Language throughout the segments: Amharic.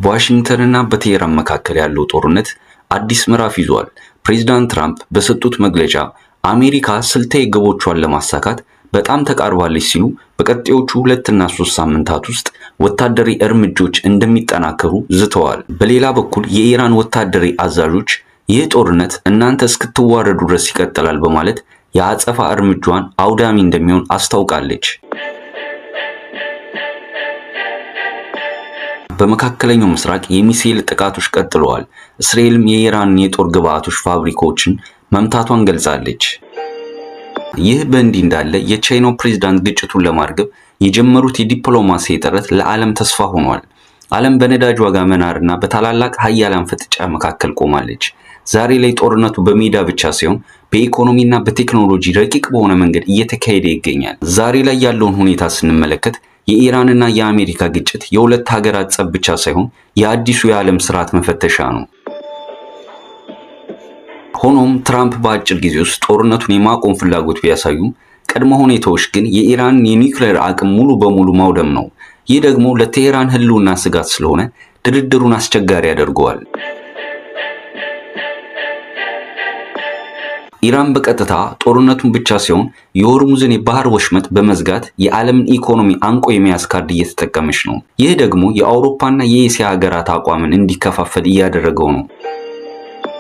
በዋሽንግተንና በቴህራን መካከል ያለው ጦርነት አዲስ ምዕራፍ ይዟል። ፕሬዝዳንት ትራምፕ በሰጡት መግለጫ አሜሪካ ስልታዊ ግቦቿን ለማሳካት በጣም ተቃርባለች ሲሉ በቀጣዮቹ 2 እና 3 ሳምንታት ውስጥ ወታደራዊ እርምጃዎች እንደሚጠናከሩ ዝተዋል። በሌላ በኩል የኢራን ወታደራዊ አዛዦች ይህ ጦርነት እናንተ እስክትዋረዱ ድረስ ይቀጥላል በማለት የአጸፋ እርምጃዋን አውዳሚ እንደሚሆን አስታውቃለች። በመካከለኛው ምስራቅ የሚሳኤል ጥቃቶች ቀጥለዋል። እስራኤልም የኢራን የጦር ግብዓቶች ፋብሪካዎችን መምታቷን ገልጻለች። ይህ በእንዲህ እንዳለ የቻይናው ፕሬዝዳንት ግጭቱን ለማርገብ የጀመሩት የዲፕሎማሲ ጥረት ለዓለም ተስፋ ሆኗል። ዓለም በነዳጅ ዋጋ መናርና በታላላቅ ሀያላን ፍጥጫ መካከል ቆማለች። ዛሬ ላይ ጦርነቱ በሜዳ ብቻ ሳይሆን በኢኮኖሚና በቴክኖሎጂ ረቂቅ በሆነ መንገድ እየተካሄደ ይገኛል። ዛሬ ላይ ያለውን ሁኔታ ስንመለከት የኢራንና የአሜሪካ ግጭት የሁለት ሀገራት ጸብ ብቻ ሳይሆን የአዲሱ የዓለም ስርዓት መፈተሻ ነው። ሆኖም ትራምፕ በአጭር ጊዜ ውስጥ ጦርነቱን የማቆም ፍላጎት ቢያሳዩም ቅድመ ሁኔታዎች ግን የኢራን የኒውክሌር አቅም ሙሉ በሙሉ ማውደም ነው። ይህ ደግሞ ለቴህራን ህልውና ስጋት ስለሆነ ድርድሩን አስቸጋሪ ያደርገዋል። ኢራን በቀጥታ ጦርነቱን ብቻ ሳይሆን የሆርሙዝን የባህር ወሽመጥ በመዝጋት የዓለምን ኢኮኖሚ አንቆ የመያዝ ካርድ እየተጠቀመች ነው። ይህ ደግሞ የአውሮፓና የኤስያ ሀገራት አቋምን እንዲከፋፈል እያደረገው ነው።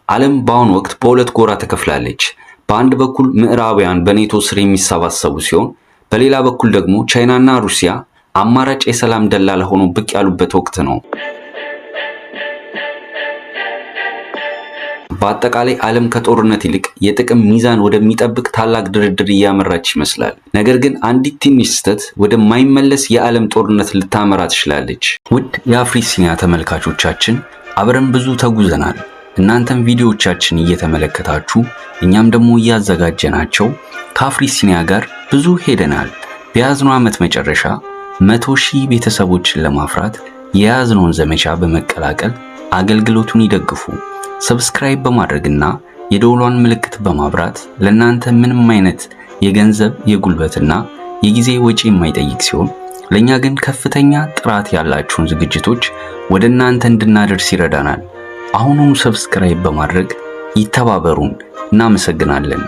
ዓለም በአሁኑ ወቅት በሁለት ጎራ ተከፍላለች። በአንድ በኩል ምዕራባውያን በኔቶ ስር የሚሰባሰቡ ሲሆን፣ በሌላ በኩል ደግሞ ቻይናና ሩሲያ አማራጭ የሰላም ደላላ ሆነው ብቅ ያሉበት ወቅት ነው። በአጠቃላይ ዓለም ከጦርነት ይልቅ የጥቅም ሚዛን ወደሚጠብቅ ታላቅ ድርድር እያመራች ይመስላል። ነገር ግን አንዲት ትንሽ ስህተት ወደማይመለስ የዓለም ጦርነት ልታመራ ትችላለች። ውድ የአፍሪሲኒያ ተመልካቾቻችን አብረን ብዙ ተጉዘናል። እናንተም ቪዲዮዎቻችን እየተመለከታችሁ እኛም ደግሞ እያዘጋጀናቸው ከአፍሪሲኒያ ጋር ብዙ ሄደናል። በያዝነው ዓመት መጨረሻ 100,000 ቤተሰቦችን ለማፍራት የያዝነውን ዘመቻ በመቀላቀል አገልግሎቱን ይደግፉ። ሰብስክራይብ በማድረግና የደወሏን ምልክት በማብራት ለናንተ ምንም አይነት የገንዘብ የጉልበትና የጊዜ ወጪ የማይጠይቅ ሲሆን ለኛ ግን ከፍተኛ ጥራት ያላቸውን ዝግጅቶች ወደናንተ እንድናደርስ ይረዳናል። አሁኑኑ ሰብስክራይብ በማድረግ ይተባበሩን። እናመሰግናለን።